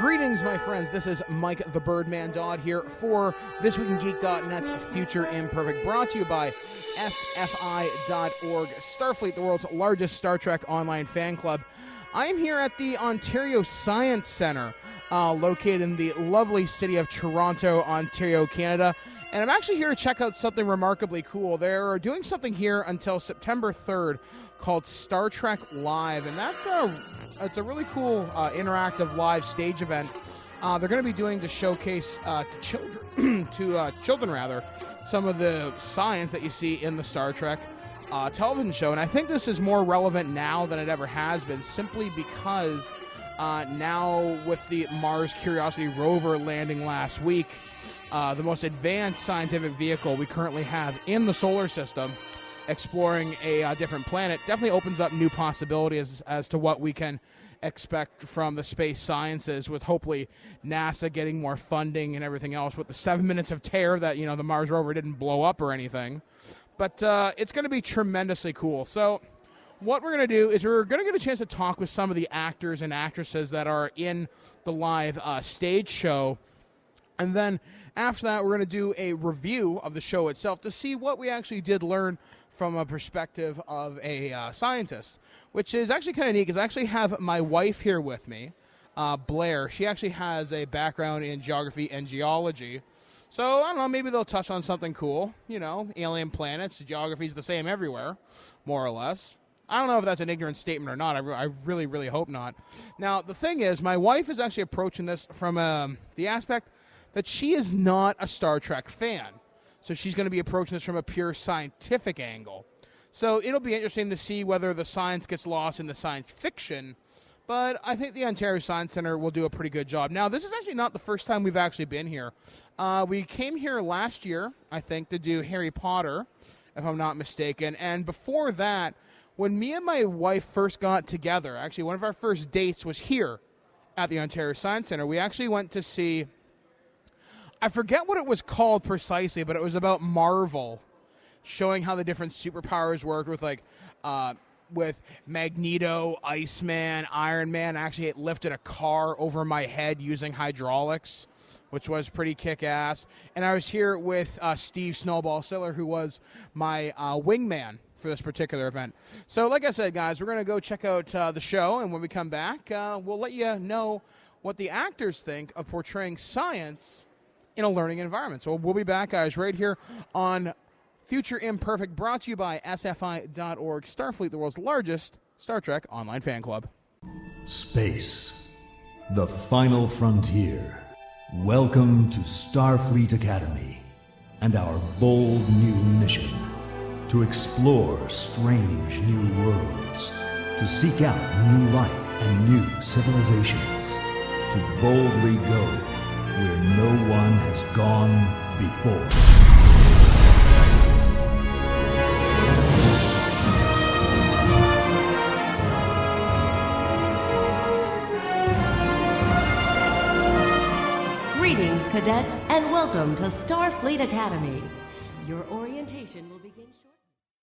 Greetings, my friends. This is Mike the Birdman Dodd here for This Week in Geek.net's Future Imperfect, brought to you by SFI.org, Starfleet, the world's largest Star Trek online fan club. I am here at the Ontario Science Centre, located in the lovely city of Toronto, Ontario, Canada. And I'm actually here to check out something remarkably cool. They're doing something here until September 3rd called Star Trek Live, and it's a really cool interactive live stage event. They're going to be doing to showcase to children, some of the science that you see in the Star Trek television show. And I think this is more relevant now than it ever has been, simply because now with the Mars Curiosity rover landing last week, the most advanced scientific vehicle we currently have in the solar system, exploring a different planet, definitely opens up new possibilities as to what we can expect from the space sciences, with hopefully NASA getting more funding and everything else, with the 7 minutes of tear that, the Mars rover didn't blow up or anything. But it's going to be tremendously cool. So what we're going to do is we're going to get a chance to talk with some of the actors and actresses that are in the live stage show. And then after that, we're going to do a review of the show itself to see what we actually did learn from a perspective of a scientist, which is actually kind of neat because I actually have my wife here with me, Blair. She actually has a background in geography and geology. So, I don't know, maybe they'll touch on something cool, alien planets. Geography is the same everywhere, more or less. I don't know if that's an ignorant statement or not. I really, really hope not. Now, the thing is, my wife is actually approaching this from the aspect that she is not a Star Trek fan. So she's going to be approaching this from a pure scientific angle. So it'll be interesting to see whether the science gets lost in the science fiction, but I think the Ontario Science Centre will do a pretty good job. Now, this is actually not the first time we've actually been here. We came here last year, I think, to do Harry Potter, if I'm not mistaken. And before that, when me and my wife first got together, actually one of our first dates was here at the Ontario Science Centre. We actually went to see, I forget what it was called precisely, but it was about Marvel, showing how the different superpowers worked with Magneto, Iceman, Iron Man. Actually, it lifted a car over my head using hydraulics, which was pretty kick-ass. And I was here with Steve Snowball Siller, who was my wingman for this particular event. So like I said, guys, we're going to go check out the show, and when we come back, we'll let you know what the actors think of portraying science in a learning environment. So we'll be back, guys, right here on Future Imperfect, brought to you by SFI.org, Starfleet, the world's largest Star Trek online fan club. Space, the final frontier. Welcome to Starfleet Academy and our bold new mission: to explore strange new worlds, to seek out new life and new civilizations, to boldly go where no one has gone before. Greetings, cadets, and welcome to Starfleet Academy. Your orientation will begin shortly.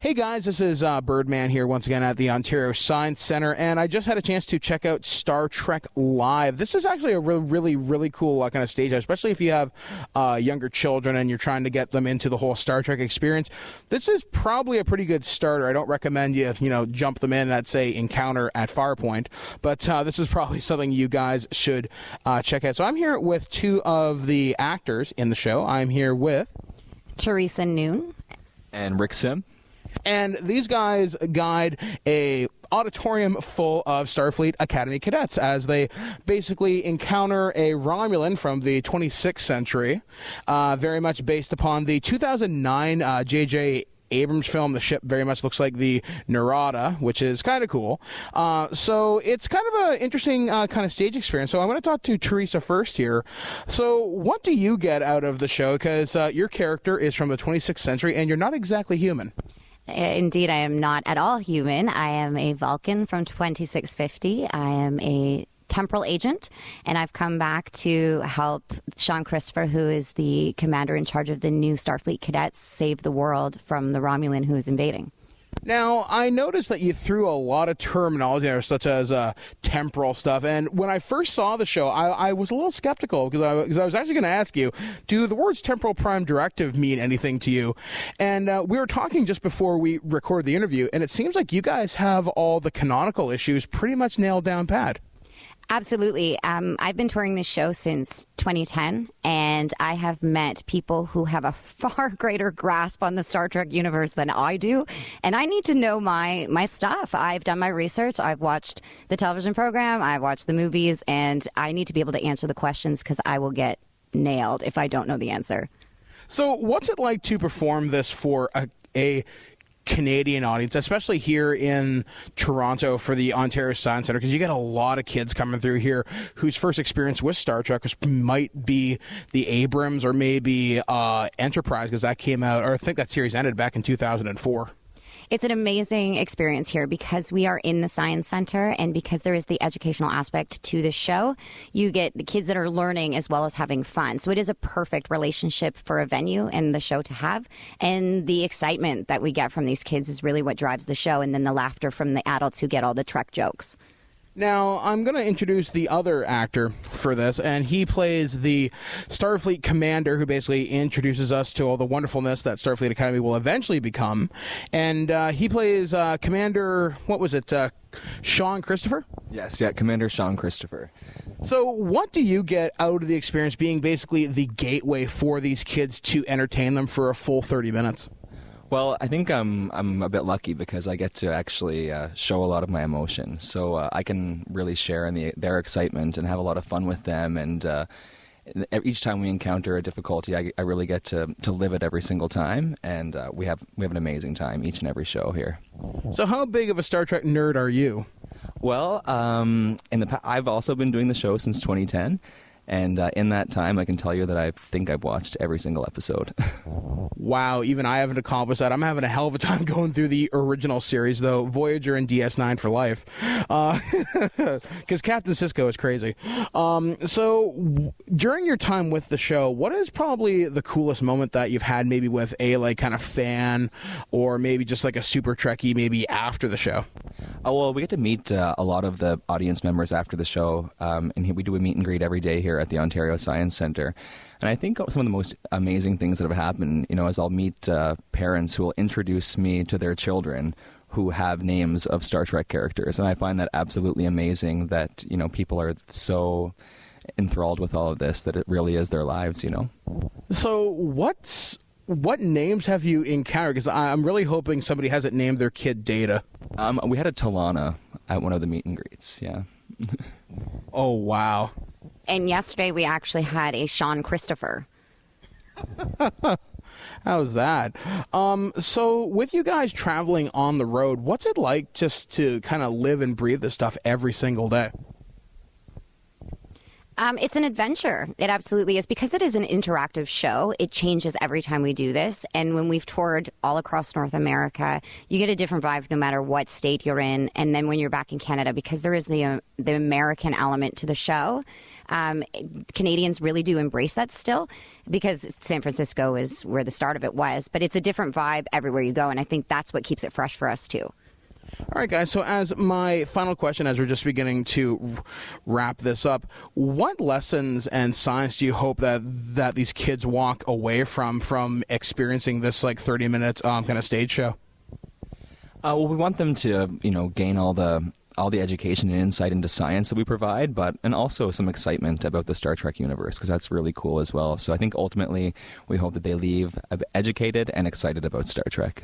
Hey guys, this is Birdman here once again at the Ontario Science Centre, and I just had a chance to check out Star Trek Live. This is actually a really cool kind of stage, especially if you have younger children and you're trying to get them into the whole Star Trek experience. This is probably a pretty good starter. I don't recommend you jump them in at, say, Encounter at Farpoint, but this is probably something you guys should check out. So I'm here with two of the actors in the show. I'm here with Teresa Noon and Rick Sim. And these guys guide a auditorium full of Starfleet Academy cadets as they basically encounter a Romulan from the 26th century, very much based upon the 2009 J.J. Abrams film. The ship very much looks like the Narada, which is kind of cool. So it's kind of an interesting kind of stage experience. So I'm going to talk to Teresa first here. So what do you get out of the show? Because your character is from the 26th century and you're not exactly human. Indeed, I am not at all human. I am a Vulcan from 2650. I am a temporal agent, and I've come back to help Sean Christopher, who is the commander in charge of the new Starfleet cadets, save the world from the Romulan who is invading. Now, I noticed that you threw a lot of terminology there, such as temporal stuff. And when I first saw the show, I was a little skeptical because I was actually going to ask you, do the words temporal prime directive mean anything to you? And we were talking just before we recorded the interview, and it seems like you guys have all the canonical issues pretty much nailed down pat. Absolutely. I've been touring this show since 2010, and I have met people who have a far greater grasp on the Star Trek universe than I do, and I need to know my stuff. I've done my research. I've watched the television program. I've watched the movies, and I need to be able to answer the questions because I will get nailed if I don't know the answer. So what's it like to perform this for a Canadian audience, especially here in Toronto for the Ontario Science Centre, because you get a lot of kids coming through here whose first experience with Star Trek might be the Abrams or maybe Enterprise, because that came out, or I think that series ended back in 2004. It's an amazing experience here because we are in the Science Center, and because there is the educational aspect to the show, you get the kids that are learning as well as having fun. So it is a perfect relationship for a venue and the show to have. And the excitement that we get from these kids is really what drives the show, and then the laughter from the adults who get all the Trek jokes. Now, I'm going to introduce the other actor for this, and he plays the Starfleet commander who basically introduces us to all the wonderfulness that Starfleet Academy will eventually become. And he plays Commander, what was it, Sean Christopher? Yes, yeah, Commander Sean Christopher. So what do you get out of the experience being basically the gateway for these kids to entertain them for a full 30 minutes? Well, I think I'm a bit lucky because I get to actually show a lot of my emotion. So I can really share in their excitement and have a lot of fun with them. And each time we encounter a difficulty, I really get to live it every single time. And we have an amazing time each and every show here. So how big of a Star Trek nerd are you? Well, I've also been doing the show since 2010. And in that time, I can tell you that I think I've watched every single episode. Wow, even I haven't accomplished that. I'm having a hell of a time going through the original series, though, Voyager and DS9 for life. Because Captain Sisko is crazy. So during your time with the show, what is probably the coolest moment that you've had maybe with a kind of fan or maybe just like a super Trekkie maybe after the show? Well, we get to meet a lot of the audience members after the show, and we do a meet and greet every day here at the Ontario Science Centre. And I think some of the most amazing things that have happened, is I'll meet parents who will introduce me to their children who have names of Star Trek characters. And I find that absolutely amazing that, people are so enthralled with all of this that it really is their lives, So what names have you encountered? Because I'm really hoping somebody hasn't named their kid Data. We had a Talana at one of the meet and greets, yeah. Oh, wow. And yesterday we actually had a Sean Christopher. How's that? So with you guys traveling on the road, what's it like just to kind of live and breathe this stuff every single day? It's an adventure. It absolutely is. Because it is an interactive show, it changes every time we do this. And when we've toured all across North America, you get a different vibe no matter what state you're in. And then when you're back in Canada, because there is the American element to the show, Canadians really do embrace that still, because San Francisco is where the start of it was. But it's a different vibe everywhere you go. And I think that's what keeps it fresh for us, too. All right, guys, so as my final question, as we're just beginning to wrap this up, what lessons and science do you hope that these kids walk away from experiencing this 30-minute kind of stage show? Well, we want them to, gain all the education and insight into science that we provide, and also some excitement about the Star Trek universe, because that's really cool as well. So I think ultimately we hope that they leave educated and excited about Star Trek.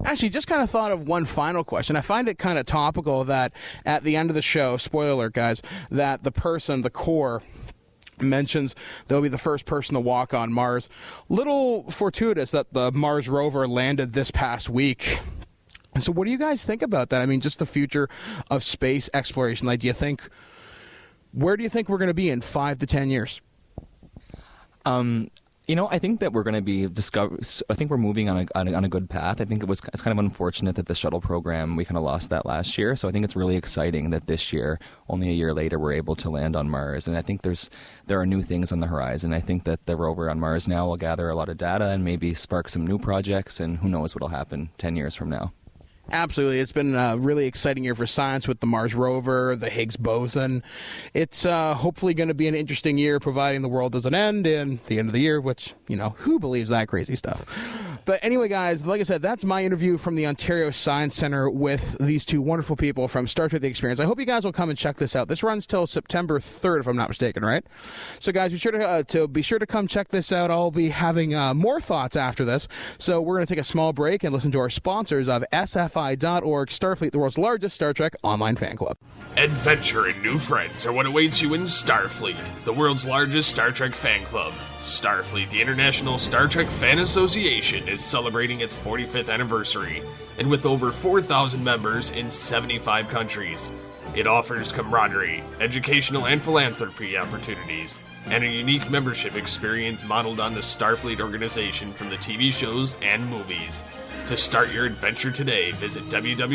Actually, just kind of thought of one final question. I find it kind of topical that at the end of the show, spoiler alert, guys, that the core, mentions they'll be the first person to walk on Mars. Little fortuitous that the Mars rover landed this past week. So what do you guys think about that? I mean, just the future of space exploration. Where do you think we're going to be in 5 to 10 years? I think that we're going to be I think we're moving on a good path. I think it's kind of unfortunate that the shuttle program, we kind of lost that last year. So I think it's really exciting that this year, only a year later, we're able to land on Mars. And I think there are new things on the horizon. I think that the rover on Mars now will gather a lot of data and maybe spark some new projects. And who knows what will happen 10 years from now. Absolutely. It's been a really exciting year for science with the Mars rover, the Higgs boson. It's hopefully going to be an interesting year, providing the world doesn't end in the end of the year, which, who believes that crazy stuff? But anyway, guys, like I said, that's my interview from the Ontario Science Centre with these two wonderful people from Star Trek The Experience. I hope you guys will come and check this out. This runs till September 3rd, if I'm not mistaken, right? So, guys, be sure to come check this out. I'll be having more thoughts after this. So we're going to take a small break and listen to our sponsors of SFI.org, Starfleet, the world's largest Star Trek online fan club. Adventure and new friends are what awaits you in Starfleet, the world's largest Star Trek fan club. Starfleet, the International Star Trek Fan Association, is celebrating its 45th anniversary, and with over 4,000 members in 75 countries. It offers camaraderie, educational and philanthropy opportunities, and a unique membership experience modeled on the Starfleet organization from the TV shows and movies. To start your adventure today, visit www.sfi.org.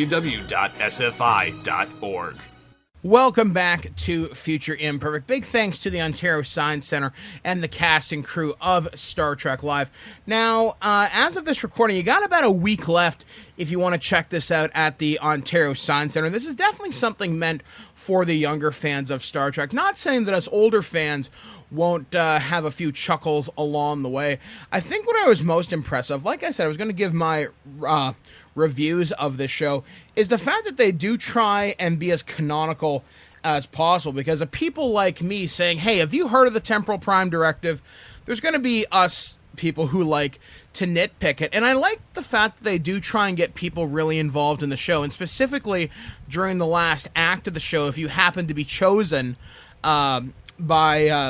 Welcome back to Future Imperfect. Big thanks to the Ontario Science Centre and the cast and crew of Star Trek Live. Now, as of this recording, you got about a week left if you want to check this out at the Ontario Science Centre. This is definitely something meant for the younger fans of Star Trek. Not saying that us older fans won't have a few chuckles along the way. I think what I was most impressed of, like I said, I was going to give my reviews of this show, is the fact that they do try and be as canonical as possible, because of people like me saying, hey, have you heard of the Temporal Prime Directive? There's going to be us people who like to nitpick it, and I like the fact that they do try and get people really involved in the show, and specifically during the last act of the show, if you happen to be chosen by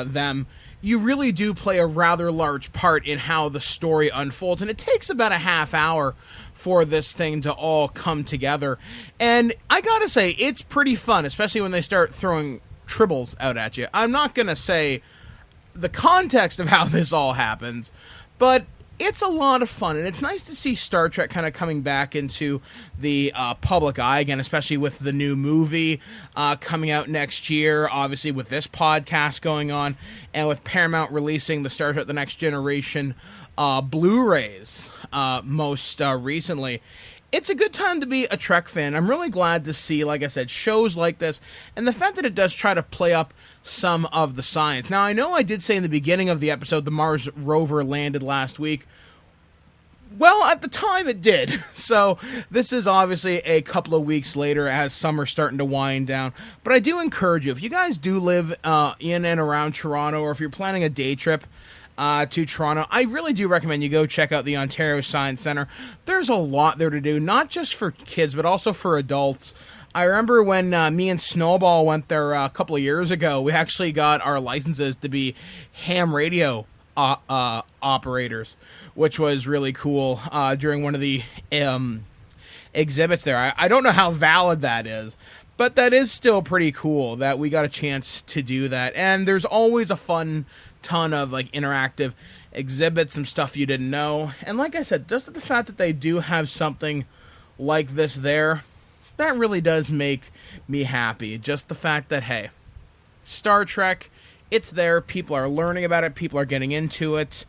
them, you really do play a rather large part in how the story unfolds, and it takes about a half hour for this thing to all come together. And I gotta say, it's pretty fun, especially when they start throwing tribbles out at you. I'm not gonna say the context of how this all happens, but it's a lot of fun, and it's nice to see Star Trek kind of coming back into the public eye again, especially with the new movie coming out next year, obviously with this podcast going on, and with Paramount releasing the Star Trek The Next Generation Blu-rays most recently. It's a good time to be a Trek fan. I'm really glad to see, like I said, shows like this, and the fact that it does try to play up some of the science. Now, I know I did say in the beginning of the episode the Mars rover landed last week. Well, at the time it did. So this is obviously a couple of weeks later as summer's starting to wind down. But I do encourage you, if you guys do live in and around Toronto, or if you're planning a day trip to Toronto, I really do recommend you go check out the Ontario Science Centre. There's a lot there to do, not just for kids, but also for adults. I remember when me and Snowball went there a couple of years ago, we actually got our licenses to be ham radio operators, which was really cool during one of the exhibits there. I don't know how valid that is, but that is still pretty cool that we got a chance to do that. And there's always a fun ton of like interactive exhibits, some stuff you didn't know. And like I said, just the fact that they do have something like this there, that really does make me happy. Just the fact that, hey, Star Trek, it's there, people are learning about it, people are getting into it,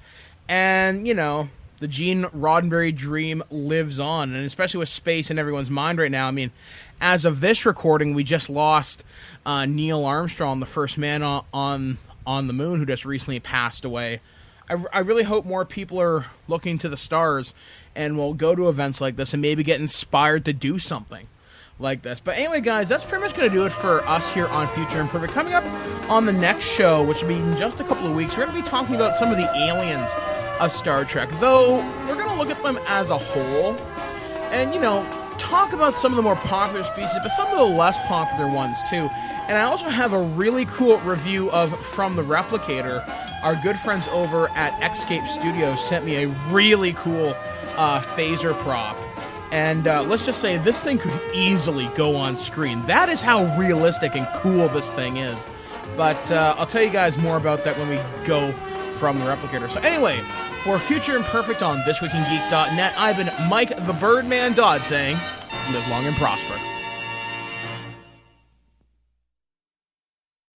and, the Gene Roddenberry dream lives on, and especially with space in everyone's mind right now. I mean, as of this recording, we just lost Neil Armstrong, the first man on the moon, who just recently passed away. I really hope more people are looking to the stars and will go to events like this and maybe get inspired to do something like this. But anyway, guys, that's pretty much going to do it for us here on Future Imperfect. Coming up on the next show, which will be in just a couple of weeks, we're going to be talking about some of the aliens of Star Trek, though we're going to look at them as a whole and, talk about some of the more popular species, but some of the less popular ones too. And I also have a really cool review of From the Replicator. Our good friends over at Xscape Studios sent me a really cool phaser prop. And let's just say this thing could easily go on screen. That is how realistic and cool this thing is. But I'll tell you guys more about that when we go From the Replicator. So anyway, for Future Imperfect on thisweekingeek.net, I've been Mike the Birdman Dodd saying, live long and prosper.